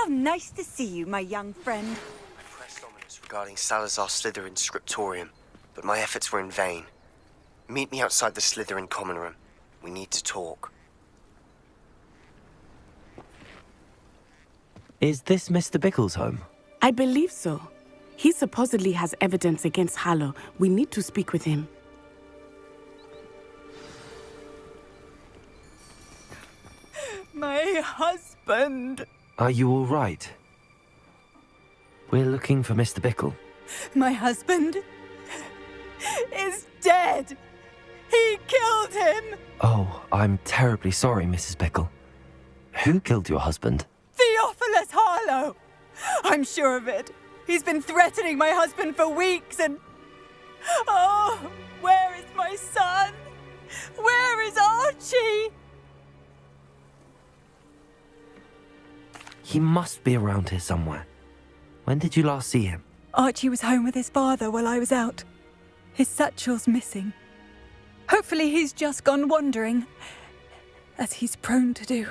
How nice to see you, my young friend. I pressed ominous regarding Salazar Slytherin's scriptorium, but my efforts were in vain. Meet me outside the Slytherin common room. We need to talk. Is this Mr. Bickle's home? I believe so. He supposedly has evidence against Harlow. We need to speak with him. My husband. Are you all right? We're looking for Mr. Bickle. My husband is dead. He killed him. Oh, I'm terribly sorry, Mrs. Bickle. Who killed your husband? Theophilus Harlow. I'm sure of it. He's been threatening my husband for weeks and... Oh, where is my son? Where is Archie? He must be around here somewhere. When did you last see him? Archie was home with his father while I was out. His satchel's missing. Hopefully he's just gone wandering, as he's prone to do.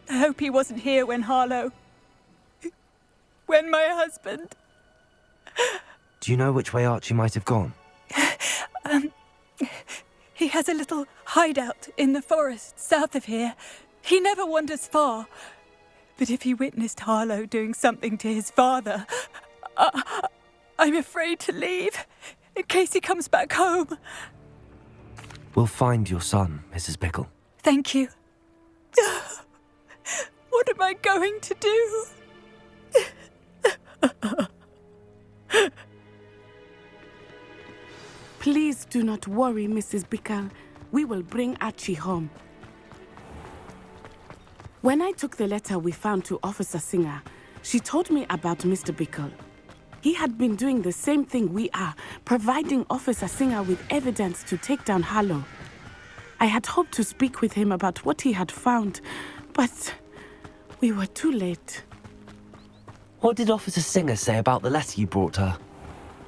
I hope he wasn't here when Harlow... when my husband... Do you know which way Archie might have gone? He has a little hideout in the forest south of here. He never wanders far. But if he witnessed Harlow doing something to his father, I'm afraid to leave, in case he comes back home. We'll find your son, Mrs. Bickle. Thank you. What am I going to do? Please do not worry, Mrs. Bickle. We will bring Archie home. When I took the letter we found to Officer Singer, she told me about Mr. Bickle. He had been doing the same thing we are, providing Officer Singer with evidence to take down Harlow. I had hoped to speak with him about what he had found, but we were too late. What did Officer Singer say about the letter you brought her?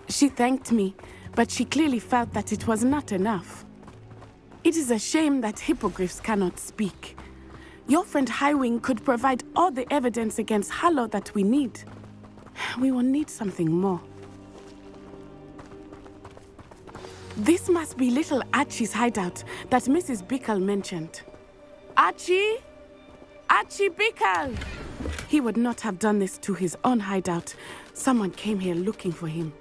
She thanked me, but she clearly felt that it was not enough. It is a shame that hippogriffs cannot speak. Your friend Highwing could provide all the evidence against Harlow that we need. We will need something more. This must be little Archie's hideout that Mrs. Bickle mentioned. Archie? Archie Bickle! He would not have done this to his own hideout. Someone came here looking for him.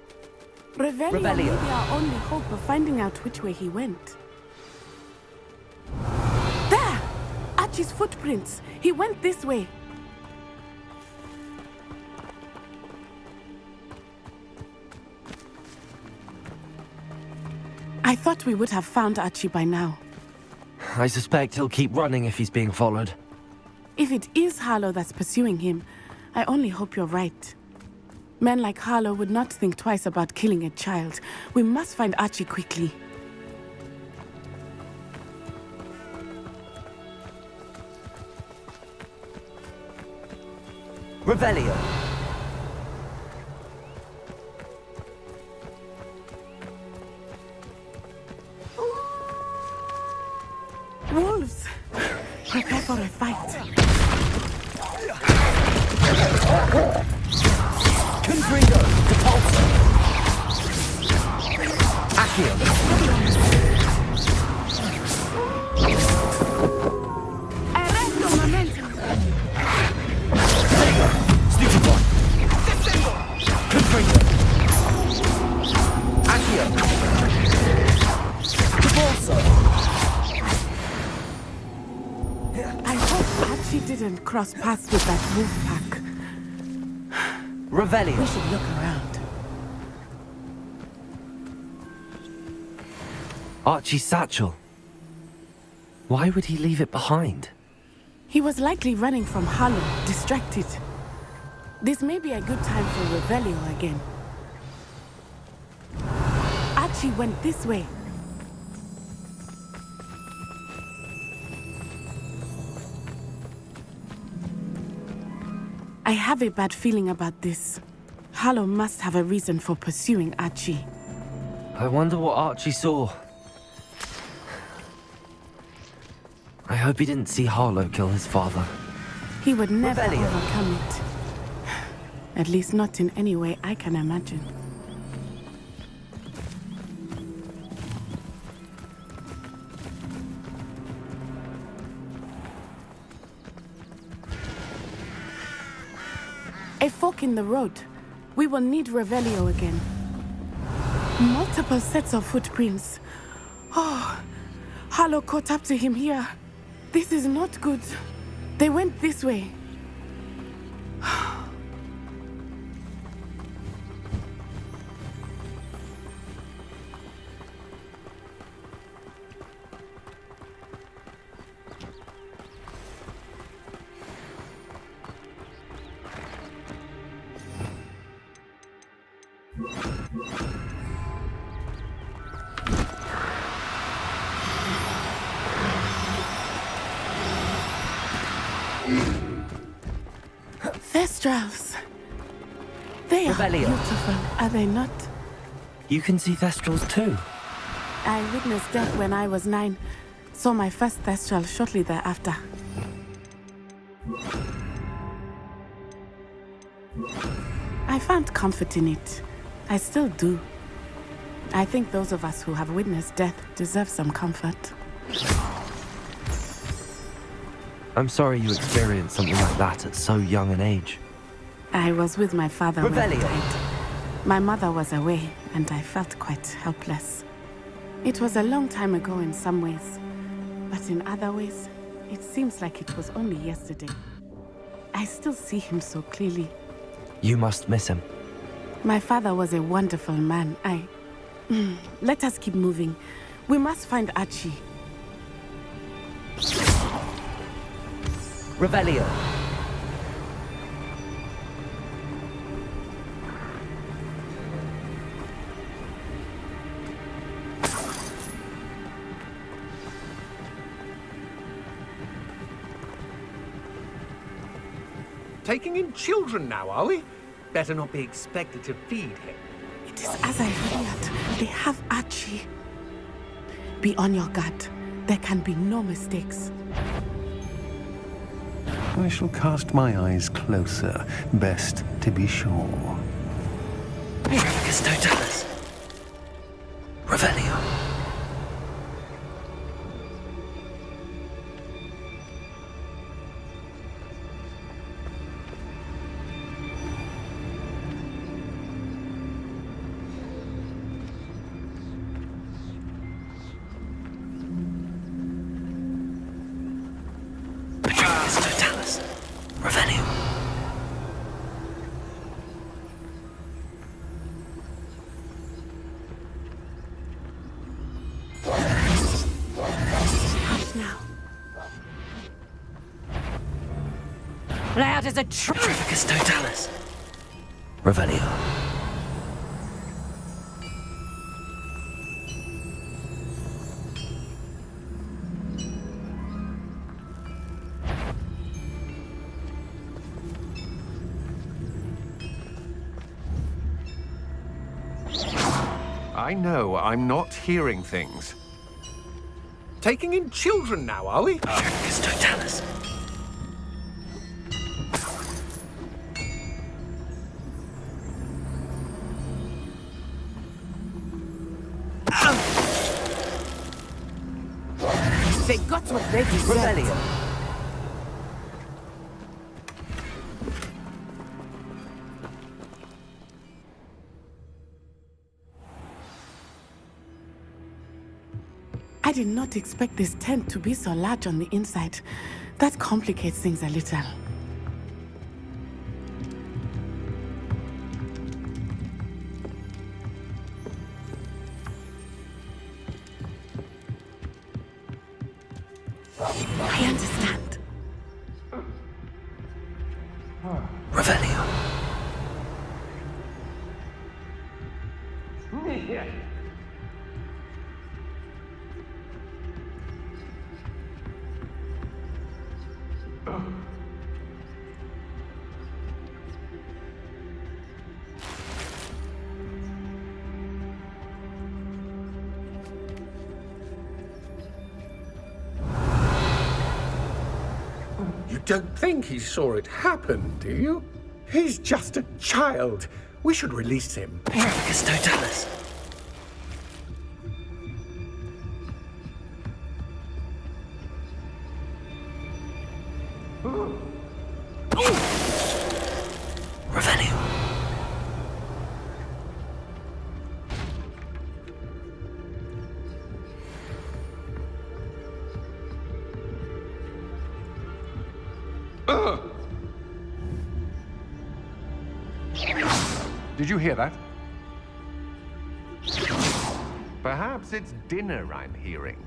Revelio may be our only hope of finding out which way he went. There! Archie's footprints. He went this way. I thought we would have found Archie by now. I suspect he'll keep running if he's being followed. If it is Harlow that's pursuing him, I only hope you're right. Men like Harlow would not think twice about killing a child. We must find Archie quickly. Revelio! Wolves! Prepare for a fight. Confringo! Repulsor! Accio! Arresto momentum! Stupefy! Confringo! Accio! Repulsor! I hope Archie didn't cross paths with that wolf pack. Revelio! We should look around. Archie's satchel. Why would he leave it behind? He was likely running from Harlow, distracted. This may be a good time for Revelio again. Archie went this way. I have a bad feeling about this. Harlow must have a reason for pursuing Archie. I wonder what Archie saw. I hope he didn't see Harlow kill his father. He would never Revelio. overcome it. At least not in any way I can imagine. A fork in the road. We will need Revelio again. Multiple sets of footprints. Oh, Harlow caught up to him here. This is not good. They went this way. Thestrals. They are Revelio. beautiful, are they not? You can see Thestrals too. I witnessed death when I was 9. Saw my first Thestral shortly thereafter. I found comfort in it. I still do. I think those of us who have witnessed death deserve some comfort. I'm sorry you experienced something like that at so young an age. I was with my father when he Revelio. died. My mother was away, and I felt quite helpless. It was a long time ago in some ways, but in other ways, it seems like it was only yesterday. I still see him so clearly. You must miss him. My father was a wonderful man. Let us keep moving. We must find Archie. Revelio. Taking in children now, are we? Better not be expected to feed him. It is as I feared. They have Archie. Be on your guard. There can be no mistakes. I shall cast my eyes closer, best to be sure. Miracus totalis. Revelio. Miracus totalis. Revelio. Hush now. Loud as a tree. Miracus totalis. Revelio. I know I'm not hearing things. Taking in children now, are we? Miracus totalis. They got what they deserved. Revelio. I did not expect this tent to be so large on the inside. That complicates things a little. I understand. Revelio. You don't think he saw it happen, do you? He's just a child. We should release him. It's Totalis. Revelio. Did you hear that? Perhaps it's dinner I'm hearing.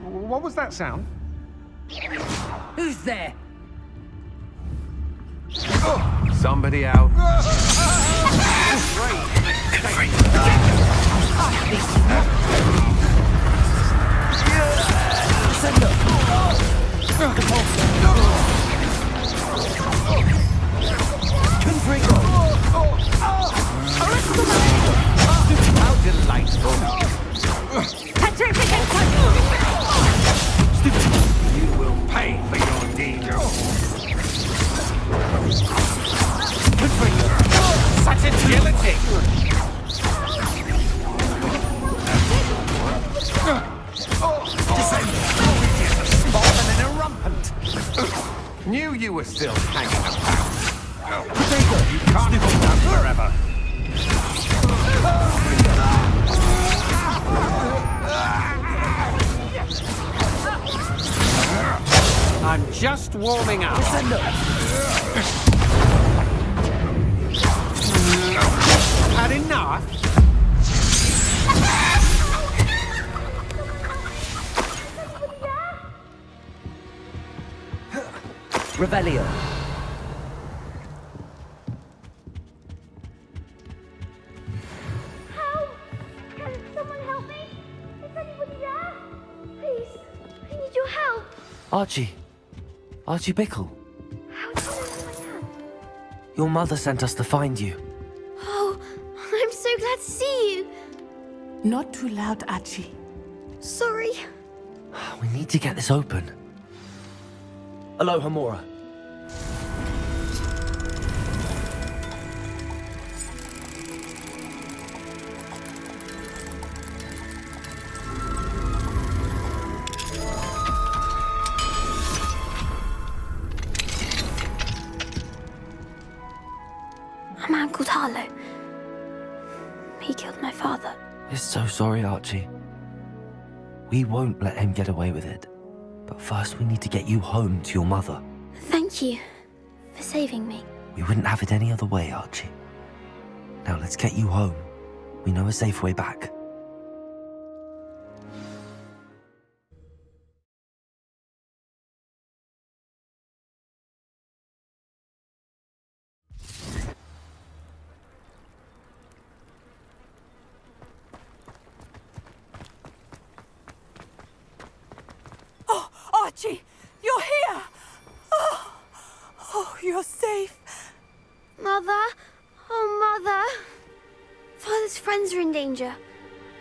What was that sound? Who's there? Somebody out. How delightful. You will pay for your deed. Such agility! Small and rampant. Knew you were still hanging about. You can't hold that forever. I'm just warming up. Had enough? Revelio. Help! Can someone help me? Is anybody there? Please, I need your help. Archie. Archie Bickle. How do you know who I am? Your mother sent us to find you. Oh, I'm so glad to see you. Not too loud, Archie. Sorry. We need to get this open. Aloha, Mora. A man called Harlow. He killed my father. We're so sorry, Archie. We won't let him get away with it. But first we need to get you home to your mother. Thank you for saving me. We wouldn't have it any other way, Archie. Now let's get you home. We know a safe way back. Oh, Archie, you're here! Oh, you're safe. Mother? Oh, Mother. Father's friends are in danger.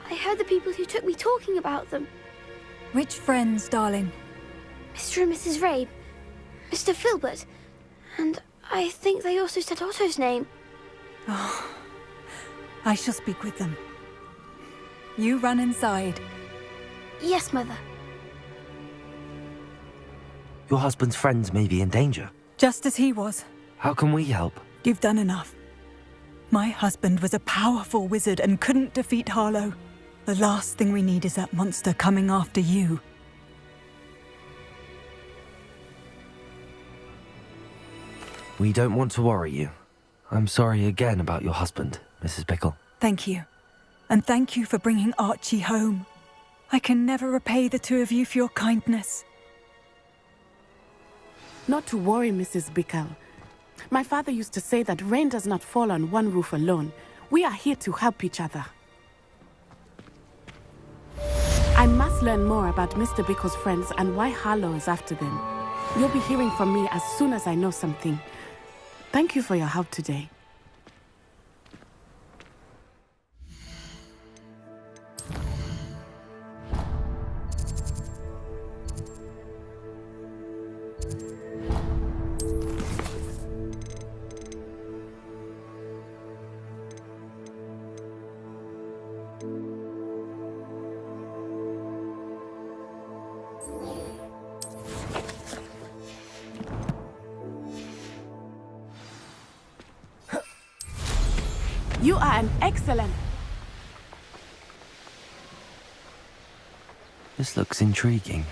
I heard the people who took me talking about them. Which friends, darling? Mr. and Mrs. Rabe, Mr. Filbert, and I think they also said Otto's name. I shall speak with them. You run inside. Yes, Mother. Your husband's friends may be in danger. Just as he was. How can we help? You've done enough. My husband was a powerful wizard and couldn't defeat Harlow. The last thing we need is that monster coming after you. We don't want to worry you. I'm sorry again about your husband, Mrs. Bickle. Thank you. And thank you for bringing Archie home. I can never repay the two of you for your kindness. Not to worry, Mrs. Bickle. My father used to say that rain does not fall on one roof alone. We are here to help each other. I must learn more about Mr. Bickle's friends and why Harlow is after them. You'll be hearing from me as soon as I know something. Thank you for your help today. You are an excellent... This looks intriguing.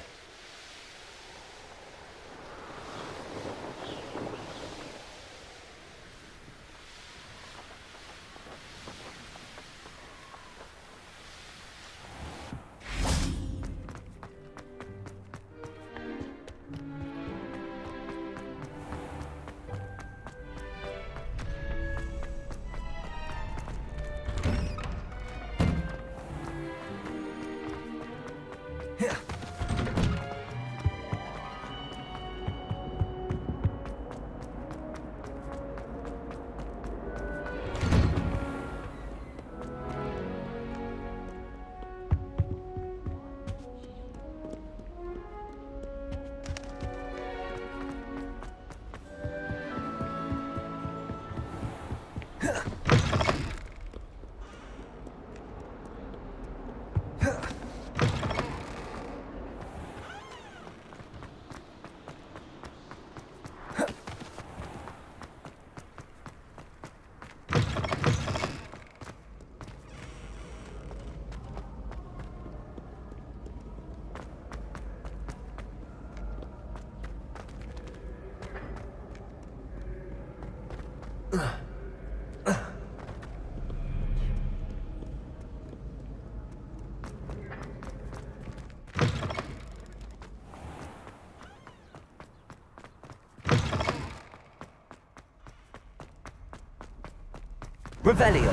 Revelio.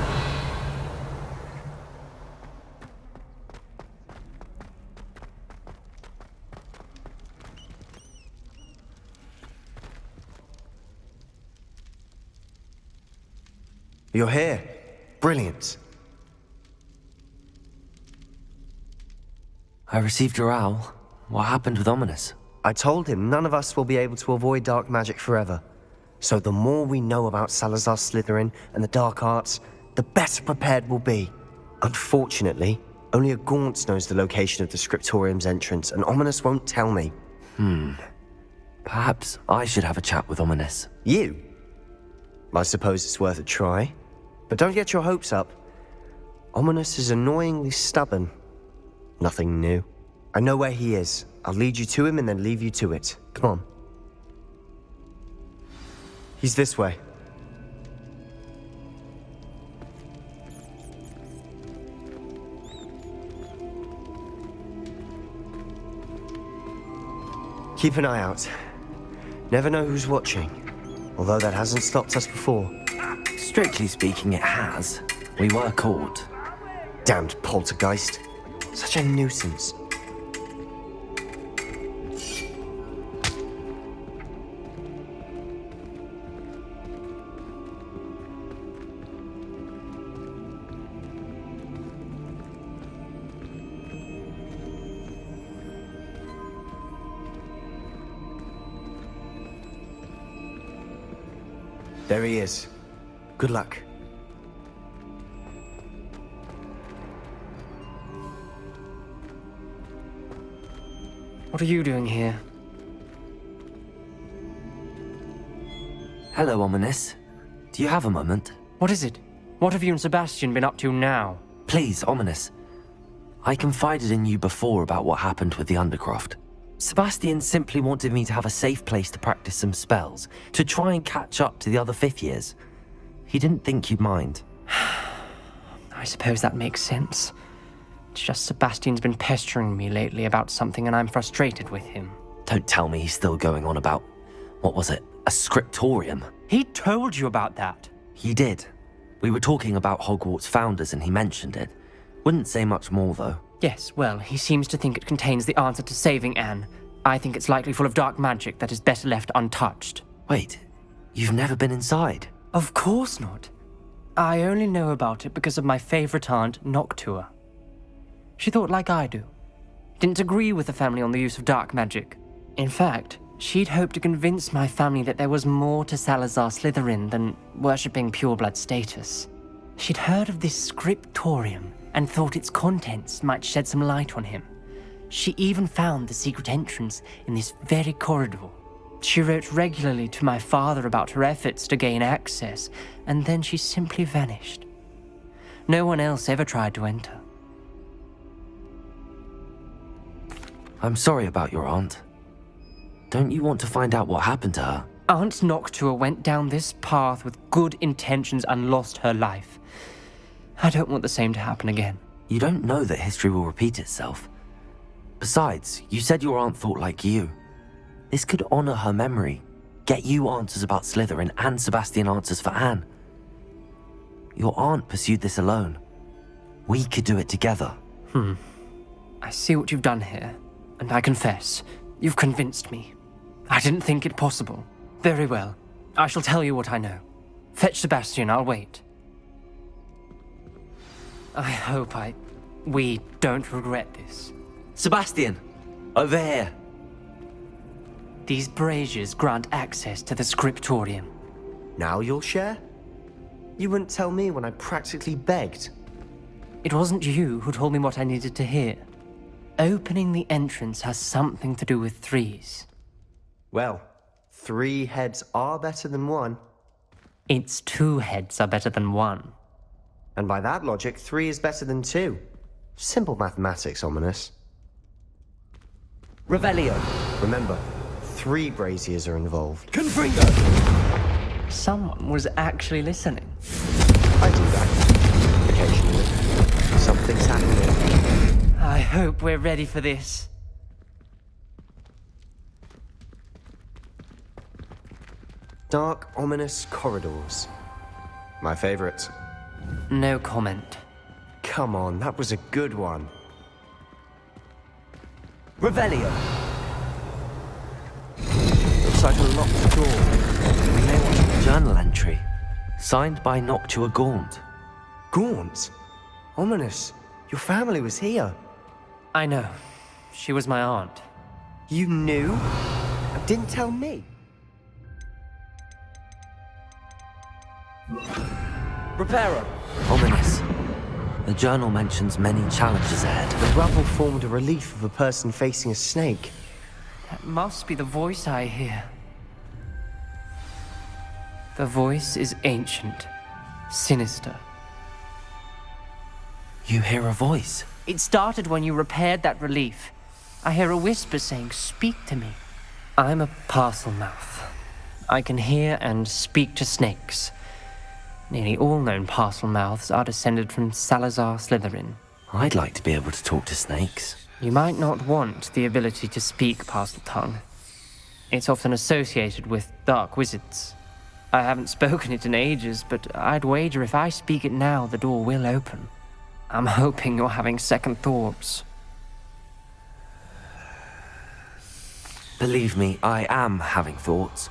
You're here. Brilliant. I received your owl. What happened with Ominous? I told him none of us will be able to avoid dark magic forever. So the more we know about Salazar Slytherin and the dark arts, the better prepared we'll be. Unfortunately, only a Gaunt knows the location of the Scriptorium's entrance, and Ominous won't tell me. Perhaps I should have a chat with Ominous. You? I suppose it's worth a try. But don't get your hopes up. Ominous is annoyingly stubborn. Nothing new. I know where he is. I'll lead you to him and then leave you to it. Come on. He's this way. Keep an eye out. Never know who's watching. Although that hasn't stopped us before. Strictly speaking, it has. We were caught. Damned poltergeist. Such a nuisance. There he is. Good luck. What are you doing here? Hello, Ominous. Do you have a moment? What is it? What have you and Sebastian been up to now? Please, Ominous. I confided in you before about what happened with the Undercroft. Sebastian simply wanted me to have a safe place to practice some spells, to try and catch up to the other fifth years. He didn't think you'd mind. I suppose that makes sense. It's just Sebastian's been pestering me lately about something and I'm frustrated with him. Don't tell me he's still going on about, what was it, a scriptorium? He told you about that. He did. We were talking about Hogwarts founders and he mentioned it. Wouldn't say much more though. Yes, well, he seems to think it contains the answer to saving Anne. I think it's likely full of dark magic that is better left untouched. Wait, you've never been inside? Of course not. I only know about it because of my favorite aunt, Noctua. She thought like I do. Didn't agree with the family on the use of dark magic. In fact, she'd hoped to convince my family that there was more to Salazar Slytherin than worshipping pureblood status. She'd heard of this scriptorium and thought its contents might shed some light on him. She even found the secret entrance in this very corridor. She wrote regularly to my father about her efforts to gain access, and then she simply vanished. No one else ever tried to enter. I'm sorry about your aunt. Don't you want to find out what happened to her? Aunt Noctua went down this path with good intentions and lost her life. I don't want the same to happen again. You don't know that history will repeat itself. Besides, you said your aunt thought like you. This could honor her memory, get you answers about Slytherin and Sebastian answers for Anne. Your aunt pursued this alone. We could do it together. I see what you've done here, and I confess, you've convinced me. I didn't think it possible. Very well. I shall tell you what I know. Fetch Sebastian, I'll wait. I hope we don't regret this. Sebastian! Over here! These braziers grant access to the scriptorium. Now you'll share? You wouldn't tell me when I practically begged. It wasn't you who told me what I needed to hear. Opening the entrance has something to do with threes. Well, 3 heads are better than 1. Its 2 heads are better than 1. And by that logic, 3 is better than 2. Simple mathematics, Ominous. Revelio! Remember, 3 braziers are involved. Confringo! Someone was actually listening. I do that. Occasionally. Something's happening. I hope we're ready for this. Dark, ominous corridors. My favorite. No comment. Come on, that was a good one. Revelio! Looks like a locked door. We may want a journal entry. Signed by Noctua Gaunt. Gaunt? Ominous, your family was here. I know. She was my aunt. You knew? Didn't tell me. Reparo! Ominous. The journal mentions many challenges ahead. The rubble formed a relief of a person facing a snake. That must be the voice I hear. The voice is ancient, sinister. You hear a voice? It started when you repaired that relief. I hear a whisper saying, "Speak to me." I'm a parcel mouth. I can hear and speak to snakes. Nearly all known parcel mouths are descended from Salazar Slytherin. I'd like to be able to talk to snakes. You might not want the ability to speak parcel tongue. It's often associated with dark wizards. I haven't spoken it in ages, but I'd wager if I speak it now, the door will open. I'm hoping you're having second thoughts. Believe me, I am having thoughts,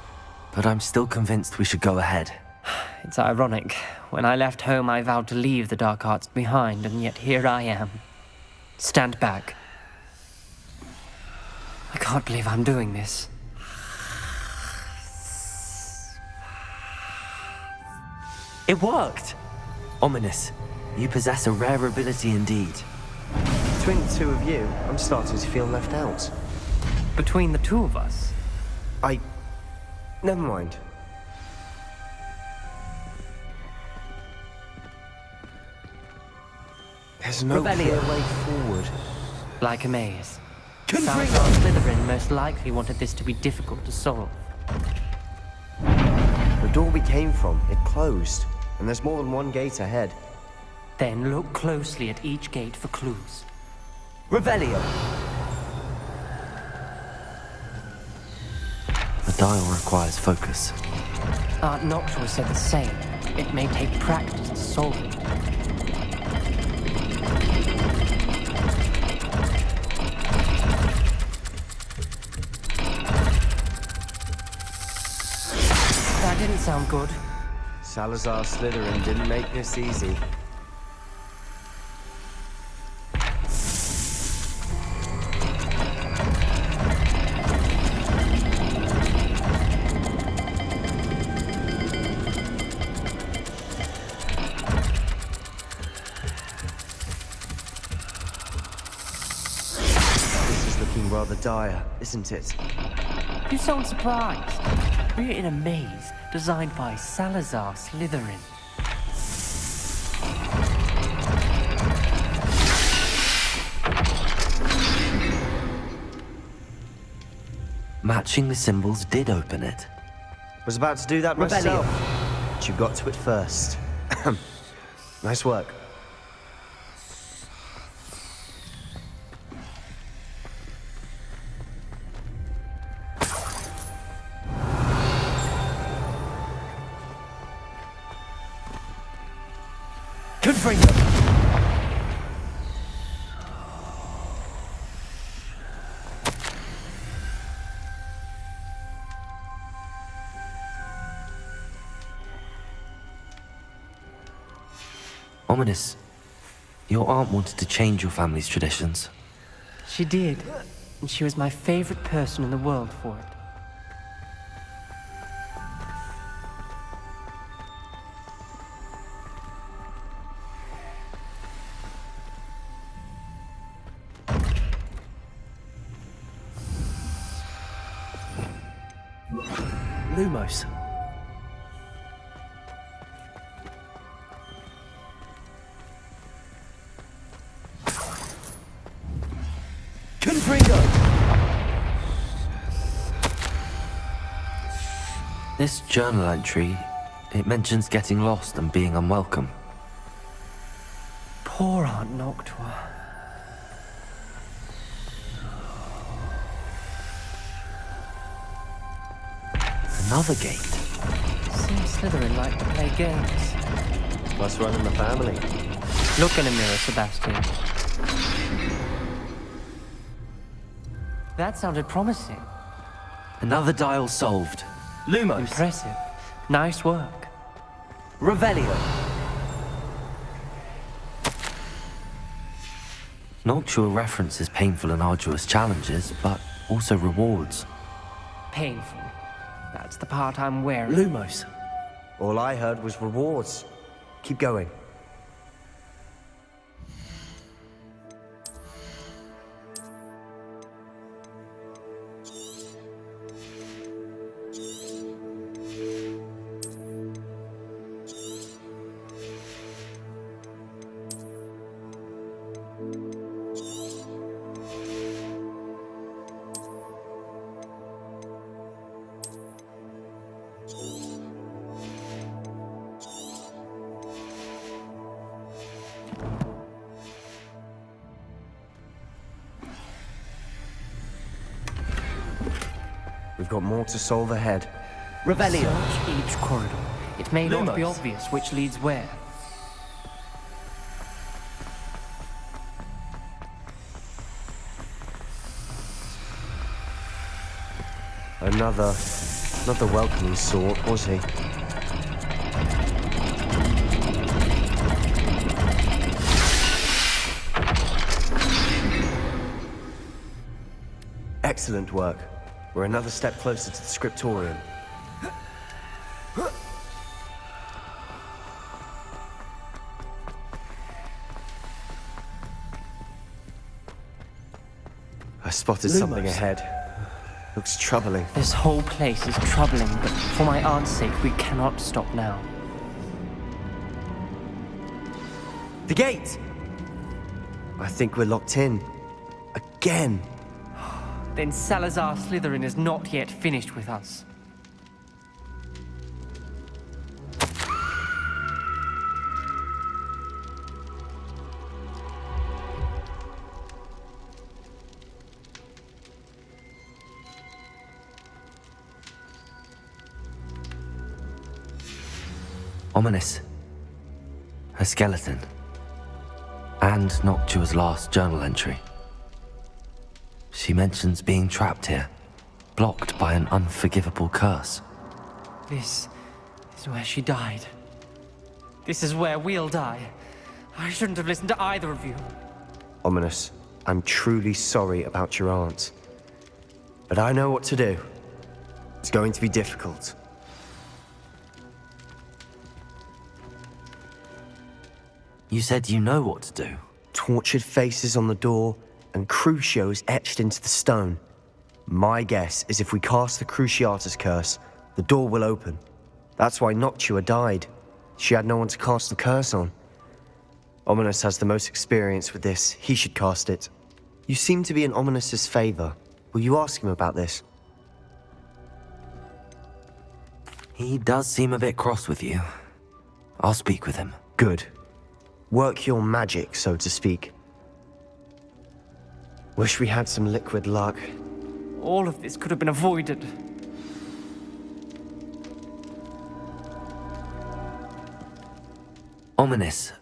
but I'm still convinced we should go ahead. It's ironic. When I left home, I vowed to leave the dark arts behind, and yet here I am. Stand back. I can't believe I'm doing this. It worked! Ominous, you possess a rare ability indeed. Between the 2 of you, I'm starting to feel left out. Between the 2 of us? Never mind. There's no clear way forward. Like a maze. Salazar Slytherin most likely wanted this to be difficult to solve. The door we came from, it closed. And there's more than 1 gate ahead. Then look closely at each gate for clues. Revelio! The dial requires focus. Aunt Noctua said the same. It may take practice to solve it. That didn't sound good. Salazar Slytherin didn't make this easy. looking rather dire, isn't it? You sound surprised. We're in a maze designed by Salazar Slytherin. Matching the symbols did open it. Was about to do that myself, but you got to it first. Nice work. Confringo! Ominous. Your aunt wanted to change your family's traditions. She did, and she was my favorite person in the world for it. Lumos. Confringo! This journal entry, it mentions getting lost and being unwelcome. Poor Aunt Noctua. Another gate. Seems Slytherin like to play games. Must run in the family. Look in a mirror, Sebastian. That sounded promising. Another dial solved. Lumos. Impressive. Nice work. Revelio. Noctua references painful and arduous challenges, but also rewards. Painful. That's the part I'm wearing. Lumos. All I heard was rewards. Keep going. We've got more to solve ahead. Revelio. Search each corridor. It may not be Lumos. obvious which leads where. Another welcoming sort, was he? Excellent work. We're another step closer to the scriptorium. I spotted something Lumos. ahead. Looks troubling. This whole place is troubling, but for my aunt's sake, we cannot stop now. The gate! I think we're locked in. Again. Then Salazar Slytherin is not yet finished with us. Ominous. A skeleton. And Noctua's last journal entry. She mentions being trapped here, blocked by an unforgivable curse. This is where she died. This is where we'll die. I shouldn't have listened to either of you. Ominous, I'm truly sorry about your aunt. But I know what to do. It's going to be difficult. You said you know what to do. Tortured faces on the door, and Crucio is etched into the stone. My guess is if we cast the Cruciatus curse, the door will open. That's why Noctua died. She had no one to cast the curse on. Ominous has the most experience with this. He should cast it. You seem to be in Ominous's favor. Will you ask him about this? He does seem a bit cross with you. I'll speak with him. Good. Work your magic, so to speak. Wish we had some liquid luck. All of this could have been avoided. Ominous,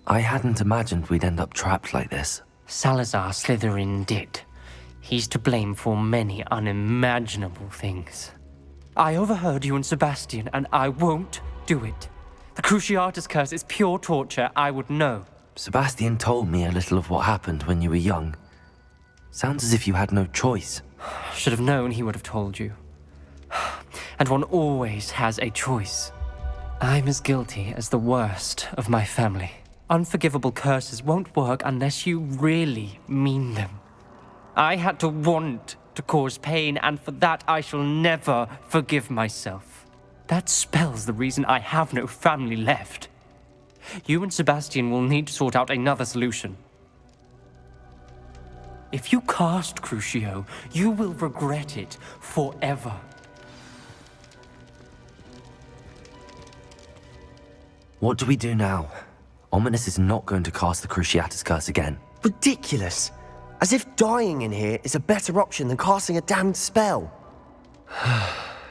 I hadn't imagined we'd end up trapped like this. Salazar Slytherin did. He's to blame for many unimaginable things. I overheard you and Sebastian, and I won't do it. The Cruciatus curse is pure torture, I would know. Sebastian told me a little of what happened when you were young. Sounds as if you had no choice. Should have known he would have told you. And one always has a choice. I'm as guilty as the worst of my family. Unforgivable curses won't work unless you really mean them. I had to want to cause pain, and for that I shall never forgive myself. That spells the reason I have no family left. You and Sebastian will need to sort out another solution. If you cast Crucio, you will regret it forever. What do we do now? Ominous is not going to cast the Cruciatus curse again. Ridiculous! As if dying in here is a better option than casting a damned spell.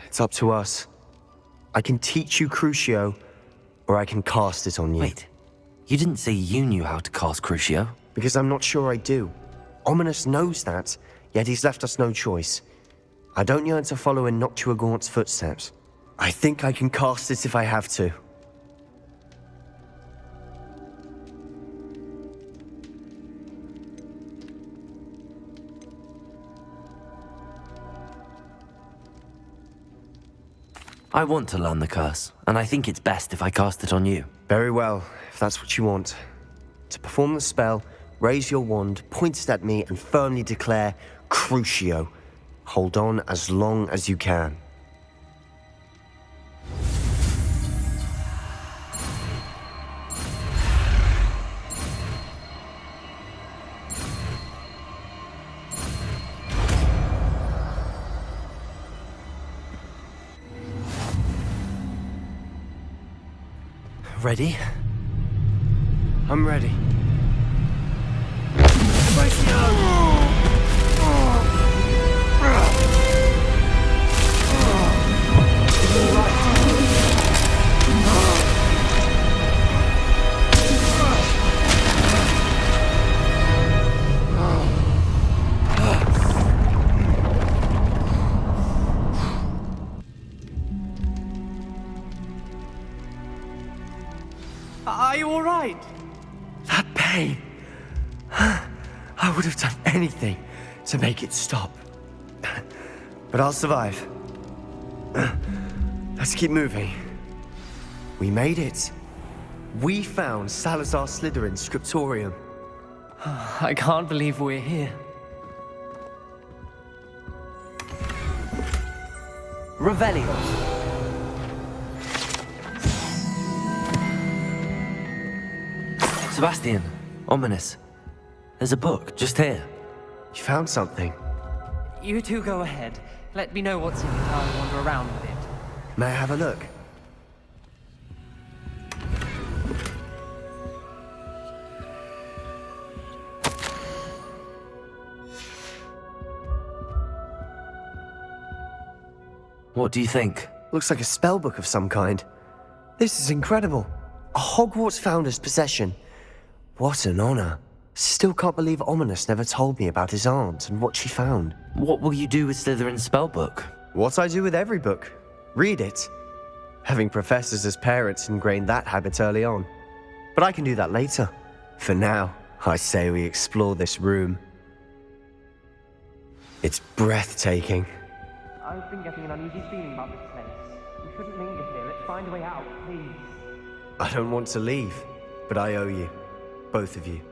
It's up to us. I can teach you Crucio, or I can cast it on you. Wait, you didn't say you knew how to cast Crucio? Because I'm not sure I do. Ominous knows that, yet he's left us no choice. I don't yearn to follow in Noctua Gaunt's footsteps. I think I can cast it if I have to. I want to learn the curse, and I think it's best if I cast it on you. Very well, if that's what you want. To perform the spell, raise your wand, point it at me, and firmly declare, Crucio. Hold on as long as you can. Ready? I'm ready. Are you all right? That pain. I would have done anything to make it stop. But I'll survive. Let's keep moving. We made it. We found Salazar Slytherin's scriptorium. I can't believe we're here. Revelio. Sebastian, Ominous. There's a book just here. You found something. You two go ahead. Let me know what's in it. I'll wander around with it. May I have a look? What do you think? Looks like a spell book of some kind. This is incredible. A Hogwarts founder's possession. What an honor. Still can't believe Ominous never told me about his aunt and what she found. What will you do with Slytherin's spellbook? What I do with every book. Read it. Having professors as parents ingrained that habit early on. But I can do that later. For now, I say we explore this room. It's breathtaking. I've been getting an uneasy feeling about this place. We shouldn't linger here. Let's find a way out, please. I don't want to leave, but I owe you. Both of you.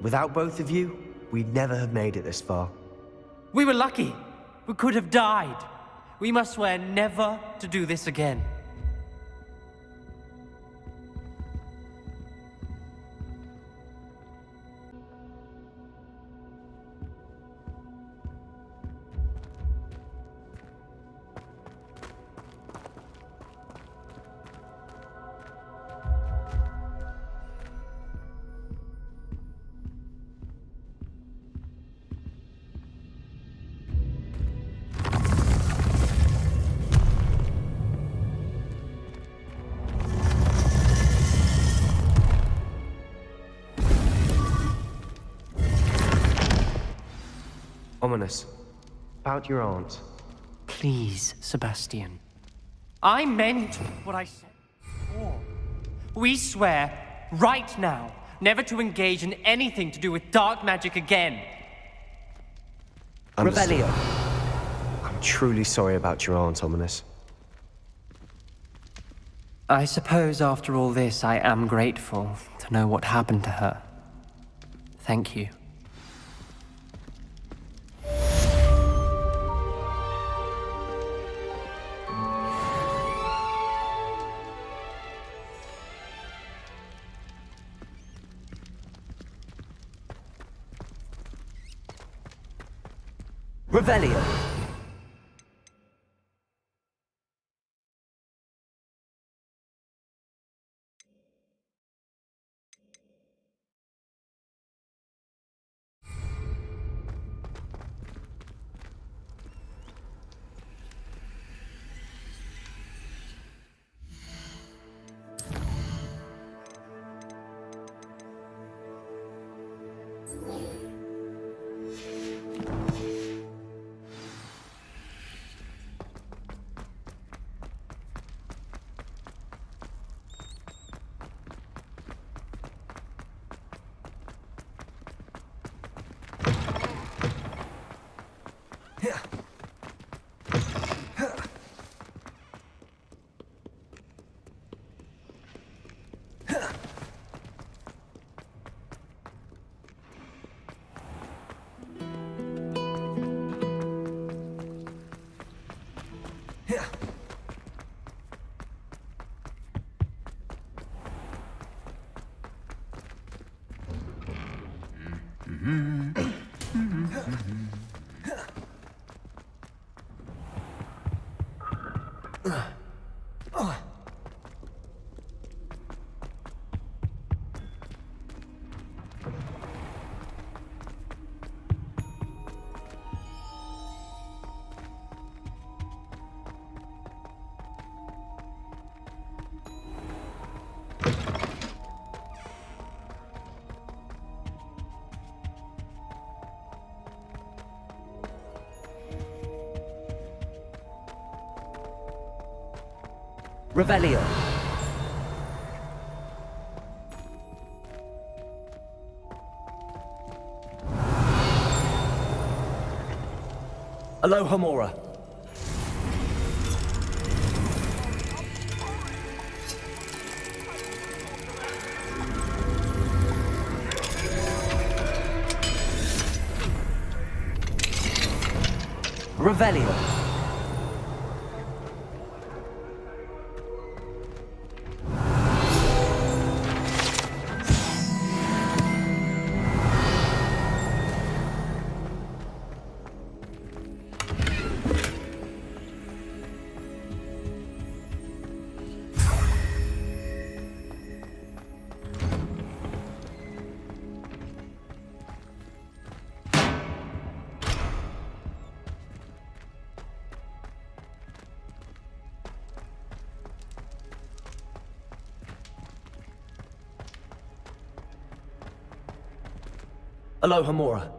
Without both of you, we'd never have made it this far. We were lucky. We could have died. We must swear never to do this again. Ominous. About your aunt. Please, Sebastian. I meant what I said before. We swear, right now, never to engage in anything to do with dark magic again. Understood. Revelio. I'm truly sorry about your aunt, Ominous. I suppose after all this, I am grateful to know what happened to her. Thank you. Revelio. Revelio. Alohomora. Revelio. Alohomora.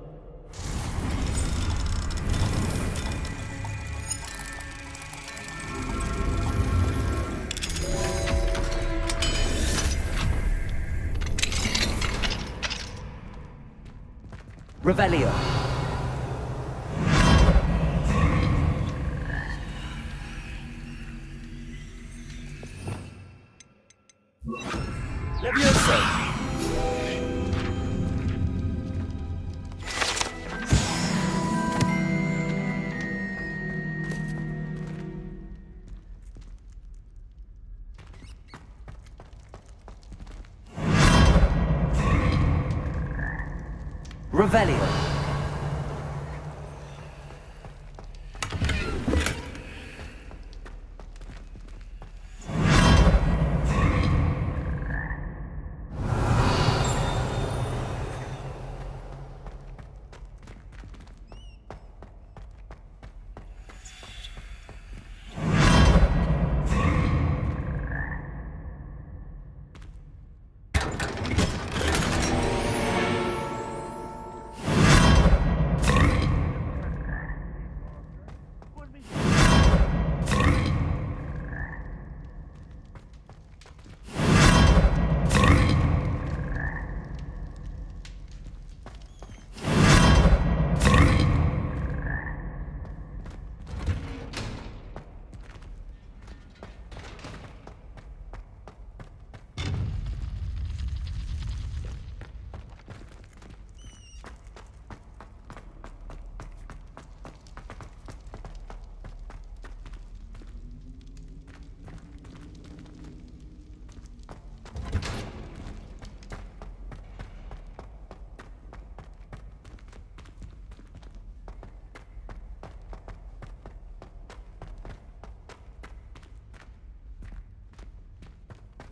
Revelio. Levioso. Revelio.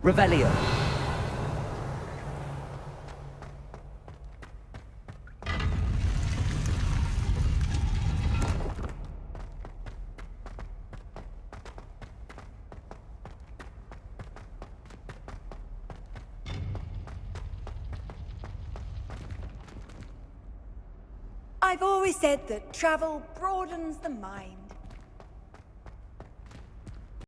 Revelio. I've always said that travel broadens the mind.